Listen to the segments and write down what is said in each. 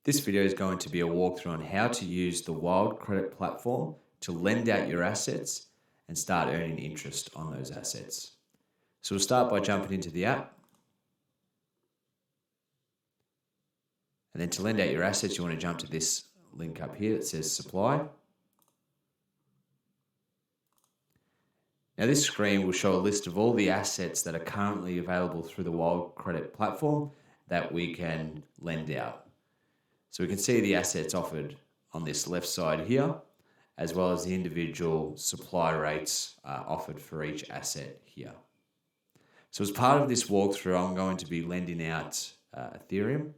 This video is going to be a walkthrough on how to use the Wild Credit platform to lend out your assets and start earning interest on those assets. So we'll start by jumping into the app. And then to lend out your assets, you want to jump to this link up here that says supply. Now this screen will show a list of all the assets that are currently available through the Wild Credit platform that we can lend out. So we can see the assets offered on this left side here, as well as the individual supply rates offered for each asset here. So as part of this walkthrough, I'm going to be lending out Ethereum.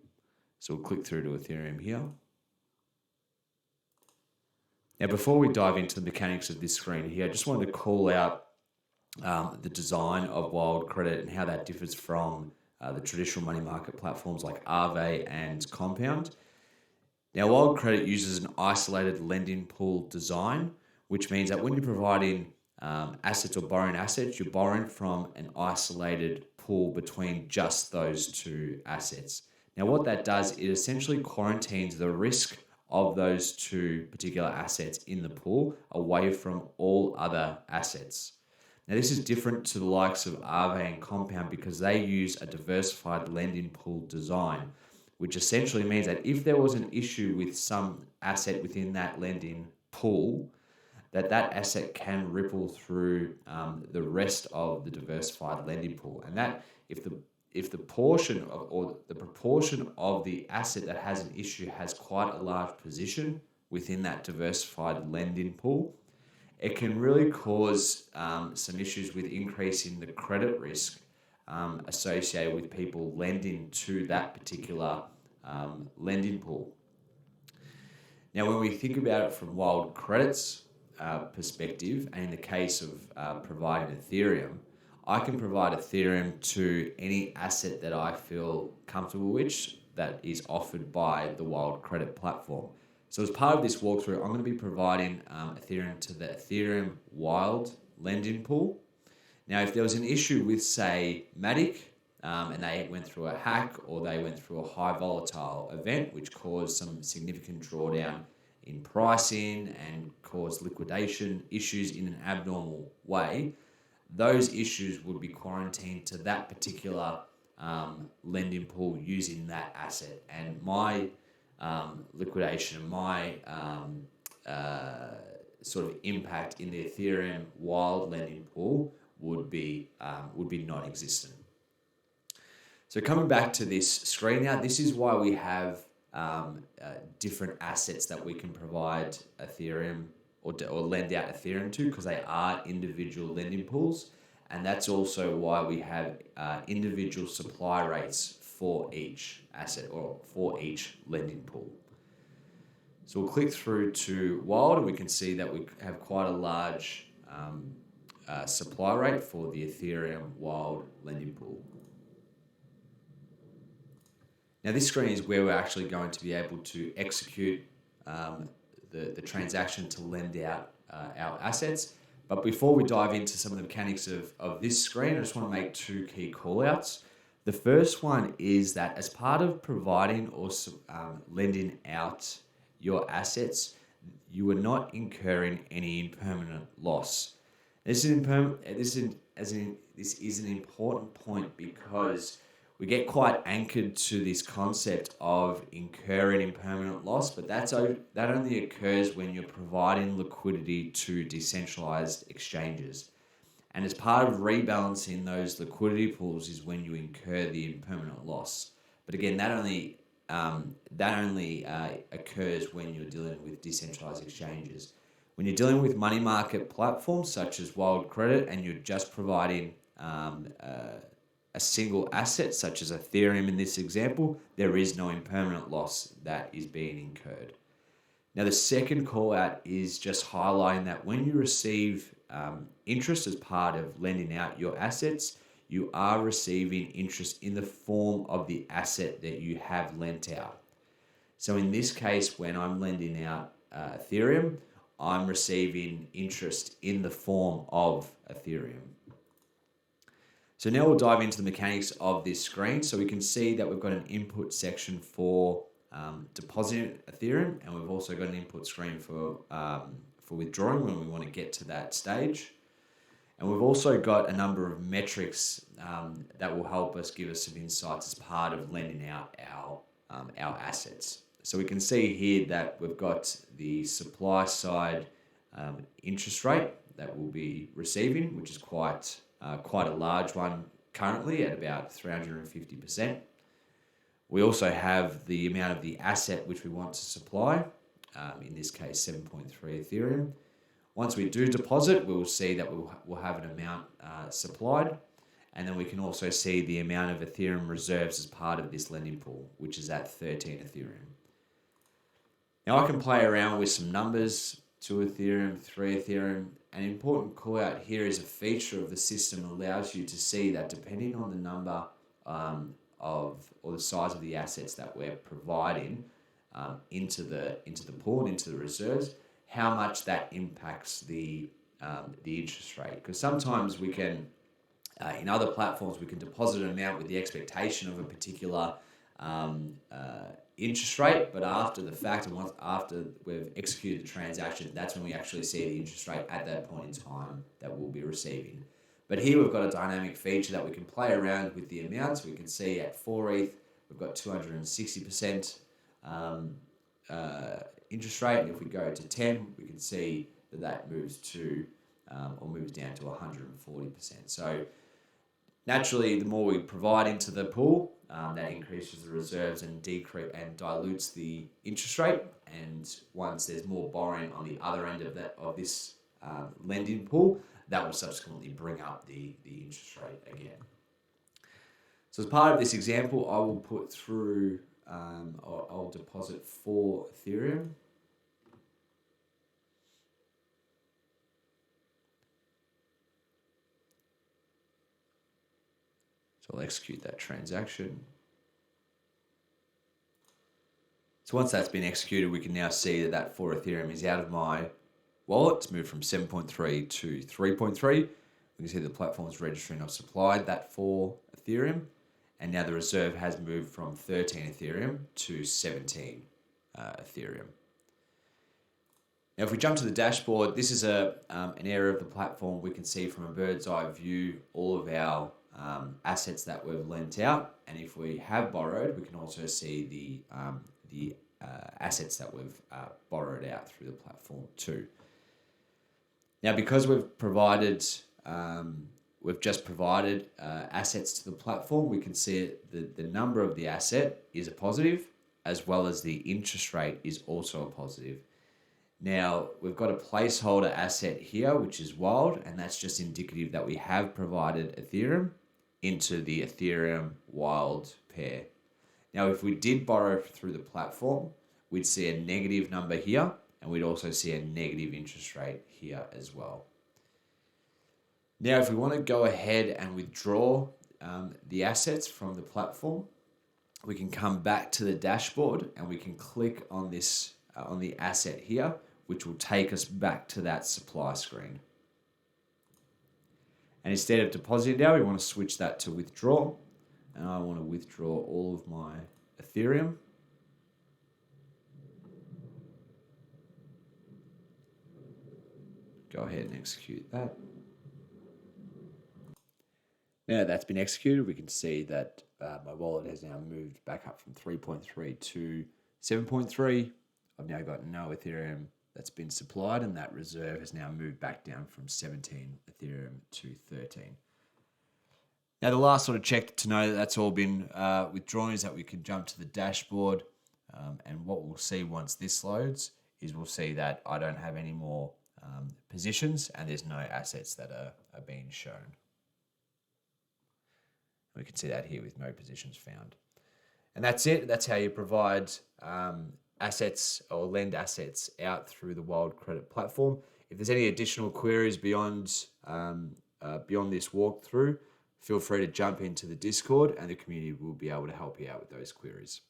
So we'll click through to Ethereum here. Now, before we dive into the mechanics of this screen here, I just wanted to call out the design of Wild Credit and how that differs from the traditional money market platforms like Aave and Compound. Now, Wild Credit uses an isolated lending pool design, which means that when you're providing assets or borrowing assets, you're borrowing from an isolated pool between just those two assets. Now, what that does, it essentially quarantines the risk of those two particular assets in the pool away from all other assets. Now, this is different to the likes of Aave and Compound because they use a diversified lending pool design, which essentially means that if there was an issue with some asset within that lending pool, that asset can ripple through the rest of the diversified lending pool. And that if the portion of, or the proportion of the asset that has an issue has quite a large position within that diversified lending pool, it can really cause some issues with increasing the credit risk associated with people lending to that particular lending pool. Now, when we think about it from Wild Credit's perspective, and in the case of providing Ethereum, I can provide Ethereum to any asset that I feel comfortable with that is offered by the Wild Credit platform. So as part of this walkthrough, I'm going to be providing Ethereum to the Ethereum Wild lending pool. Now, if there was an issue with, say, Matic, and they went through a hack or they went through a high volatile event, which caused some significant drawdown in pricing and caused liquidation issues in an abnormal way, those issues would be quarantined to that particular lending pool using that asset. And my liquidation, my sort of impact in the Ethereum Wild lending pool would be non-existent. So coming back to this screen now, this is why we have different assets that we can provide Ethereum or lend out Ethereum to, because they are individual lending pools. And that's also why we have individual supply rates for each asset or for each lending pool. So we'll click through to Wild and we can see that we have quite a large supply rate for the Ethereum Wild lending pool. Now, this screen is where we're actually going to be able to execute the transaction to lend out our assets. But before we dive into some of the mechanics of this screen, I just want to make two key call-outs. The first one is that as part of providing or lending out your assets, you are not incurring any impermanent loss. This is an important point because we get quite anchored to this concept of incurring impermanent loss, but that only occurs when you're providing liquidity to decentralized exchanges. And as part of rebalancing those liquidity pools is when you incur the impermanent loss. But again, that only occurs when you're dealing with decentralized exchanges. When you're dealing with money market platforms such as Wild Credit and you're just providing a single asset such as Ethereum in this example, there is no impermanent loss that is being incurred. Now, the second call out is just highlighting that when you receive interest as part of lending out your assets, you are receiving interest in the form of the asset that you have lent out. So in this case, when I'm lending out Ethereum, I'm receiving interest in the form of Ethereum. So now we'll dive into the mechanics of this screen. So we can see that we've got an input section for depositing Ethereum, and we've also got an input screen for withdrawing when we want to get to that stage. And we've also got a number of metrics that will help us give us some insights as part of lending out our assets. So we can see here that we've got the supply side interest rate that we'll be receiving, which is quite a large one currently at about 350%. We also have the amount of the asset which we want to supply, in this case 7.3 Ethereum. Once we do deposit, we will see that we'll have an amount supplied, and then we can also see the amount of Ethereum reserves as part of this lending pool, which is at 13 Ethereum. Now I can play around with some numbers, 2 Ethereum, 3 Ethereum. An important call out here is a feature of the system allows you to see that depending on the number or the size of the assets that we're providing into the pool and into the reserves, how much that impacts the interest rate. Because sometimes we can, in other platforms, we can deposit an amount with the expectation of a particular interest rate, but after the fact and after we've executed the transaction, that's when we actually see the interest rate at that point in time that we'll be receiving. But here we've got a dynamic feature that we can play around with the amounts. We can see at 4 ETH, we've got 260% interest rate, and if we go to 10, we can see that moves to or moves down to 140%. So naturally, the more we provide into the pool, that increases the reserves and dilutes the interest rate. And once there's more borrowing on the other end of this lending pool, that will subsequently bring up the interest rate again. So as part of this example, I will put through, I'll deposit 4 Ethereum. So I'll execute that transaction. So once that's been executed, we can now see that 4 Ethereum is out of my wallet. It's moved from 7.3 to 3.3. We can see the platform's registering I've supplied that 4 Ethereum. And now the reserve has moved from 13 Ethereum to 17 Ethereum. Now, if we jump to the dashboard, this is an area of the platform we can see from a bird's eye view all of our assets that we've lent out. And if we have borrowed, we can also see the assets that we've borrowed out through the platform too. Now, because we've just provided assets to the platform, we can see the number of the asset is a positive, as well as the interest rate is also a positive. Now, we've got a placeholder asset here, which is wild, and that's just indicative that we have provided Ethereum into the Ethereum wild pair. Now, if we did borrow through the platform, we'd see a negative number here, and we'd also see a negative interest rate here as well. Now, if we want to go ahead and withdraw the assets from the platform, we can come back to the dashboard and we can click on this on the asset here, which will take us back to that supply screen. And instead of depositing now, we want to switch that to withdraw. And I want to withdraw all of my Ethereum. Go ahead and execute that. Now that's been executed, we can see that my wallet has now moved back up from 3.3 to 7.3. I've now got no Ethereum that's been supplied, and that reserve has now moved back down from 17 Ethereum to 13. Now, the last sort of check to know that that's all been withdrawn is that we can jump to the dashboard, and what we'll see once this loads is we'll see that I don't have any more positions and there's no assets that are being shown. We can see that here with no positions found. And that's it. That's how you provide assets or lend assets out through the Wild Credit platform. If there's any additional queries beyond this walkthrough, feel free to jump into the Discord and the community will be able to help you out with those queries.